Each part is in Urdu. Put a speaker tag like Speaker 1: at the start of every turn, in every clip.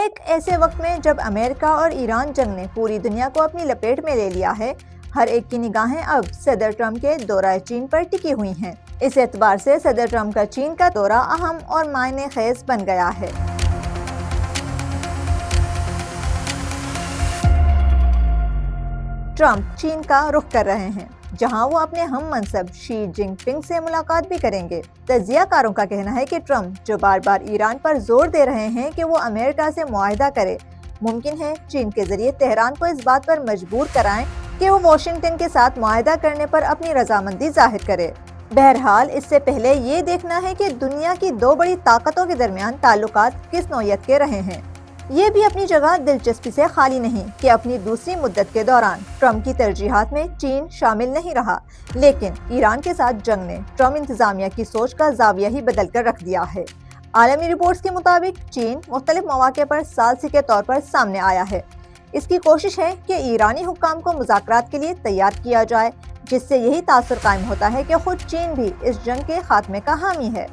Speaker 1: ایک ایسے وقت میں جب امریکہ اور ایران جنگ نے پوری دنیا کو اپنی لپیٹ میں لے لیا ہے، ہر ایک کی نگاہیں اب صدر ٹرمپ کے دورہ چین پر ٹکی ہوئی ہیں۔ اس اعتبار سے صدر ٹرمپ کا چین کا دورہ اہم اور معنی خیز بن گیا ہے۔ ٹرمپ چین کا رخ کر رہے ہیں، جہاں وہ اپنے ہم منصب شی جن پنگ سے ملاقات بھی کریں گے۔ تجزیہ کاروں کا کہنا ہے کہ ٹرمپ جو بار بار ایران پر زور دے رہے ہیں کہ وہ امریکہ سے معاہدہ کرے، ممکن ہے چین کے ذریعے تہران کو اس بات پر مجبور کرائیں کہ وہ واشنگٹن کے ساتھ معاہدہ کرنے پر اپنی رضامندی ظاہر کرے۔ بہرحال اس سے پہلے یہ دیکھنا ہے کہ دنیا کی دو بڑی طاقتوں کے درمیان تعلقات کس نوعیت کے رہے ہیں۔ یہ بھی اپنی جگہ دلچسپی سے خالی نہیں کہ اپنی دوسری مدت کے دوران ٹرمپ کی ترجیحات میں چین شامل نہیں رہا، لیکن ایران کے ساتھ جنگ نے ٹرمپ انتظامیہ کی سوچ کا زاویہ ہی بدل کر رکھ دیا ہے۔ عالمی رپورٹس کے مطابق چین مختلف مواقع پر ثالثی کے طور پر سامنے آیا ہے۔ اس کی کوشش ہے کہ ایرانی حکام کو مذاکرات کے لیے تیار کیا جائے، جس سے یہی تاثر قائم ہوتا ہے کہ خود چین بھی اس جنگ کے خاتمے کا حامی ہے۔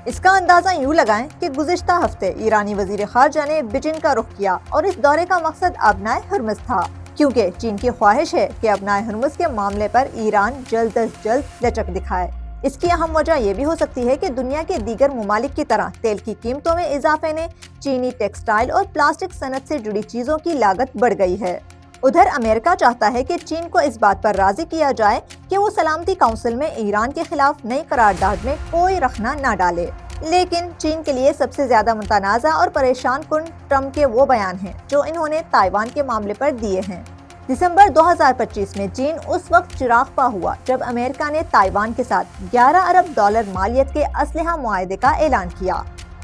Speaker 1: اس کا اندازہ یوں لگائیں کہ گزشتہ ہفتے ایرانی وزیر خارجہ نے بیجنگ کا رخ کیا اور اس دورے کا مقصد آبنائے ہرمز تھا، کیونکہ چین کی خواہش ہے کہ آبنائے ہرمز کے معاملے پر ایران جلد از جلد لچک دکھائے۔ اس کی اہم وجہ یہ بھی ہو سکتی ہے کہ دنیا کے دیگر ممالک کی طرح تیل کی قیمتوں میں اضافے نے چینی ٹیکسٹائل اور پلاسٹک صنعت سے جڑی چیزوں کی لاگت بڑھ گئی ہے۔ ادھر امریکہ چاہتا ہے کہ چین کو اس بات پر راضی کیا جائے کہ وہ سلامتی کونسل میں ایران کے خلاف نئی قرارداد میں کوئی رخنہ نہ ڈالے، لیکن چین کے لیے سب سے زیادہ متنازع اور پریشان کن ٹرمپ کے وہ بیان ہیں جو انہوں نے تائیوان کے معاملے پر دیے ہیں۔ دسمبر 2025 میں چین اس وقت چراغ پا ہوا جب امریکہ نے تائیوان کے ساتھ $11 ارب مالیت کے اسلحہ معاہدے کا اعلان کیا۔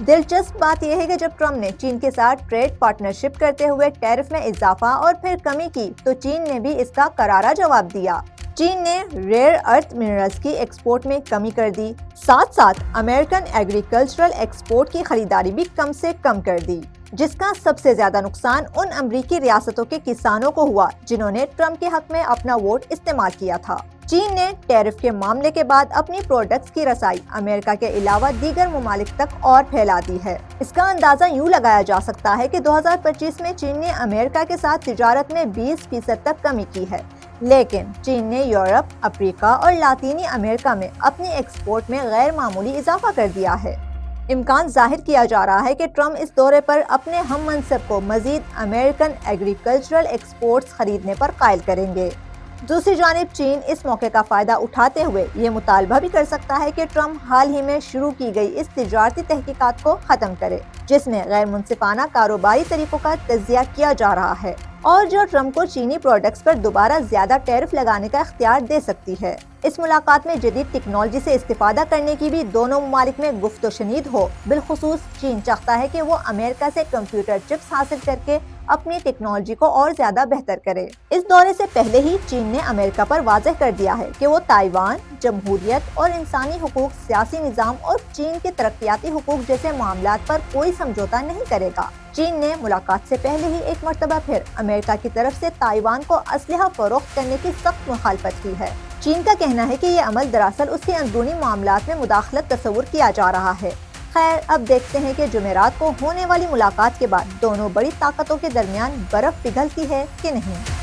Speaker 1: دلچسپ بات یہ ہے کہ جب ٹرمپ نے چین کے ساتھ ٹریڈ پارٹنرشپ کرتے ہوئے ٹیرف میں اضافہ اور پھر کمی کی تو چین نے بھی اس کا کرارا جواب دیا۔ چین نے ریئر ارتھ منرلز کی ایکسپورٹ میں کمی کر دی، ساتھ ساتھ امریکن ایگریکلچرل ایکسپورٹ کی خریداری بھی کم سے کم کر دی، جس کا سب سے زیادہ نقصان ان امریکی ریاستوں کے کسانوں کو ہوا جنہوں نے ٹرمپ کے حق میں اپنا ووٹ استعمال کیا تھا۔ چین نے ٹیرف کے معاملے کے بعد اپنی پروڈکٹس کی رسائی امریکہ کے علاوہ دیگر ممالک تک اور پھیلا دی ہے۔ اس کا اندازہ یوں لگایا جا سکتا ہے کہ 2025 میں چین نے امریکہ کے ساتھ تجارت میں 20% تک کمی کی ہے، لیکن چین نے یورپ، افریقہ اور لاطینی امریکہ میں اپنی ایکسپورٹ میں غیر معمولی اضافہ کر دیا ہے۔ امکان ظاہر کیا جا رہا ہے کہ ٹرمپ اس دورے پر اپنے ہم منصب کو مزید امریکن ایگریکلچرل ایکسپورٹس خریدنے پر قائل کریں گے۔ دوسری جانب چین اس موقع کا فائدہ اٹھاتے ہوئے یہ مطالبہ بھی کر سکتا ہے کہ ٹرمپ حال ہی میں شروع کی گئی اس تجارتی تحقیقات کو ختم کرے، جس میں غیر منصفانہ کاروباری طریقوں کا تجزیہ کیا جا رہا ہے اور جو ٹرمپ کو چینی پروڈکٹس پر دوبارہ زیادہ ٹیرف لگانے کا اختیار دے سکتی ہے۔ اس ملاقات میں جدید ٹیکنالوجی سے استفادہ کرنے کی بھی دونوں ممالک میں گفت و شنید ہو۔ بالخصوص چین چاہتا ہے کہ وہ امریکہ سے کمپیوٹر چپس حاصل کر کے اپنی ٹیکنالوجی کو اور زیادہ بہتر کرے۔ اس دورے سے پہلے ہی چین نے امریکہ پر واضح کر دیا ہے کہ وہ تائیوان، جمہوریت اور انسانی حقوق، سیاسی نظام اور چین کے ترقیاتی حقوق جیسے معاملات پر کوئی سمجھوتا نہیں کرے گا۔ چین نے ملاقات سے پہلے ہی ایک مرتبہ پھر امریکہ کی طرف سے تائیوان کو اسلحہ فروخت کرنے کی سخت مخالفت کی ہے۔ چین کا کہنا ہے کہ یہ عمل دراصل اس کے اندرونی معاملات میں مداخلت تصور کیا جا رہا ہے۔ خیر، اب دیکھتے ہیں کہ جمعرات کو ہونے والی ملاقات کے بعد دونوں بڑی طاقتوں کے درمیان برف پگھلتی ہے کہ نہیں۔